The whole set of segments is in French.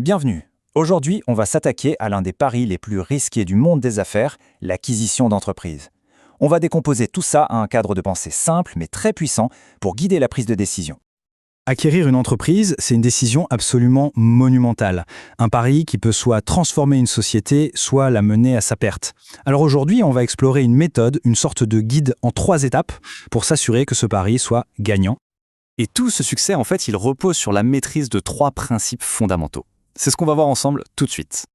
Bienvenue. Aujourd'hui, on va s'attaquer à l'un des paris les plus risqués du monde des affaires, l'acquisition d'entreprises. On va décomposer tout ça à un cadre de pensée simple mais très puissant pour guider la prise de décision. Acquérir une entreprise, c'est une décision absolument monumentale. Un pari qui peut soit transformer une société, soit la mener à sa perte. Alors aujourd'hui, on va explorer une méthode, une sorte de guide en 3 étapes pour s'assurer que ce pari soit gagnant. Et tout ce succès, en fait, il repose sur la maîtrise de 3 principes fondamentaux. C'est ce qu'on va voir ensemble tout de suite.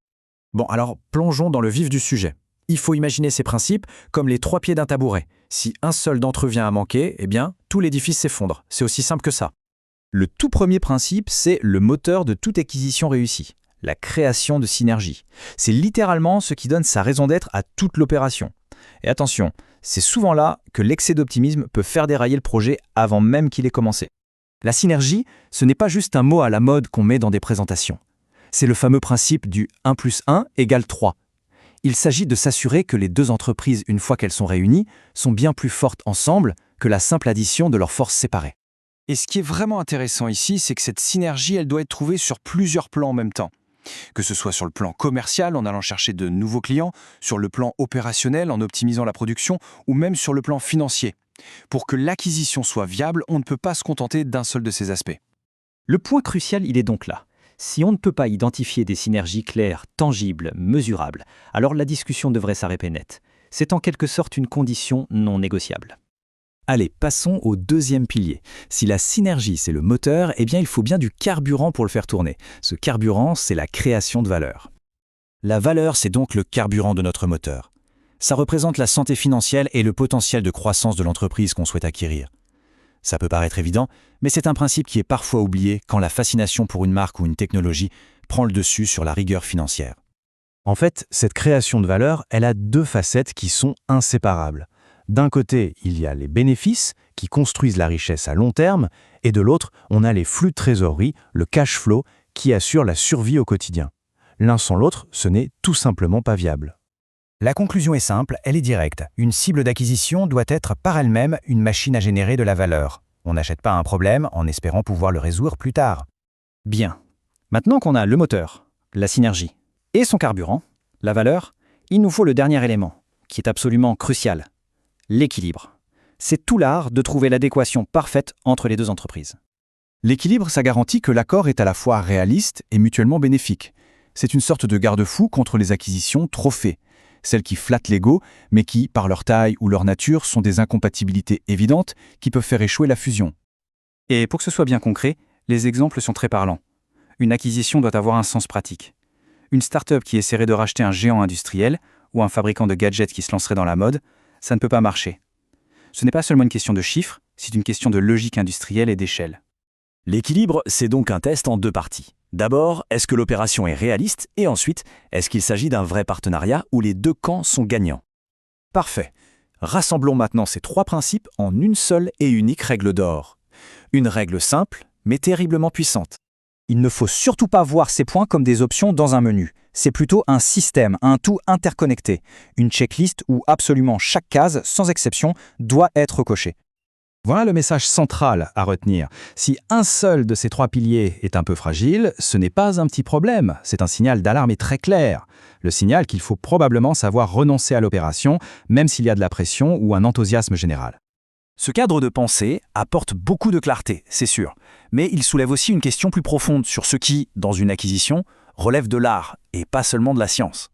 Bon, alors plongeons dans le vif du sujet. Il faut imaginer ces principes comme les 3 pieds d'un tabouret. Si un seul d'entre eux vient à manquer, eh bien, tout l'édifice s'effondre. C'est aussi simple que ça. Le tout premier principe, c'est le moteur de toute acquisition réussie, la création de synergies. C'est littéralement ce qui donne sa raison d'être à toute l'opération. Et attention, c'est souvent là que l'excès d'optimisme peut faire dérailler le projet avant même qu'il ait commencé. La synergie, ce n'est pas juste un mot à la mode qu'on met dans des présentations. C'est le fameux principe du 1 + 1 = 3. Il s'agit de s'assurer que les 2 entreprises, une fois qu'elles sont réunies, sont bien plus fortes ensemble que la simple addition de leurs forces séparées. Et ce qui est vraiment intéressant ici, c'est que cette synergie, elle doit être trouvée sur plusieurs plans en même temps. Que ce soit sur le plan commercial, en allant chercher de nouveaux clients, sur le plan opérationnel, en optimisant la production, ou même sur le plan financier. Pour que l'acquisition soit viable, on ne peut pas se contenter d'un seul de ces aspects. Le point crucial, il est donc là. Si on ne peut pas identifier des synergies claires, tangibles, mesurables, alors la discussion devrait s'arrêter net. C'est en quelque sorte une condition non négociable. Allez, passons au deuxième pilier. Si la synergie, c'est le moteur, eh bien il faut bien du carburant pour le faire tourner. Ce carburant, c'est la création de valeur. La valeur, c'est donc le carburant de notre moteur. Ça représente la santé financière et le potentiel de croissance de l'entreprise qu'on souhaite acquérir. Ça peut paraître évident, mais c'est un principe qui est parfois oublié quand la fascination pour une marque ou une technologie prend le dessus sur la rigueur financière. En fait, cette création de valeur, elle a 2 facettes qui sont inséparables. D'un côté, il y a les bénéfices qui construisent la richesse à long terme, et de l'autre, on a les flux de trésorerie, le cash flow, qui assure la survie au quotidien. L'un sans l'autre, ce n'est tout simplement pas viable. La conclusion est simple, elle est directe. Une cible d'acquisition doit être par elle-même une machine à générer de la valeur. On n'achète pas un problème en espérant pouvoir le résoudre plus tard. Bien. Maintenant qu'on a le moteur, la synergie, et son carburant, la valeur, il nous faut le dernier élément, qui est absolument crucial, l'équilibre. C'est tout l'art de trouver l'adéquation parfaite entre les 2 entreprises. L'équilibre, ça garantit que l'accord est à la fois réaliste et mutuellement bénéfique. C'est une sorte de garde-fou contre les acquisitions trop faites. Celles qui flattent l'ego, mais qui, par leur taille ou leur nature, sont des incompatibilités évidentes qui peuvent faire échouer la fusion. Et pour que ce soit bien concret, les exemples sont très parlants. Une acquisition doit avoir un sens pratique. Une start-up qui essaierait de racheter un géant industriel ou un fabricant de gadgets qui se lancerait dans la mode, ça ne peut pas marcher. Ce n'est pas seulement une question de chiffres, c'est une question de logique industrielle et d'échelle. L'équilibre, c'est donc un test en 2 parties. D'abord, est-ce que l'opération est réaliste? Et ensuite, est-ce qu'il s'agit d'un vrai partenariat où les 2 camps sont gagnants? Parfait. Rassemblons maintenant ces 3 principes en une seule et unique règle d'or. Une règle simple, mais terriblement puissante. Il ne faut surtout pas voir ces points comme des options dans un menu. C'est plutôt un système, un tout interconnecté. Une checklist où absolument chaque case, sans exception, doit être cochée. Voilà le message central à retenir. Si un seul de ces 3 piliers est un peu fragile, ce n'est pas un petit problème, c'est un signal d'alarme et très clair. Le signal qu'il faut probablement savoir renoncer à l'opération, même s'il y a de la pression ou un enthousiasme général. Ce cadre de pensée apporte beaucoup de clarté, c'est sûr, mais il soulève aussi une question plus profonde sur ce qui, dans une acquisition, relève de l'art et pas seulement de la science.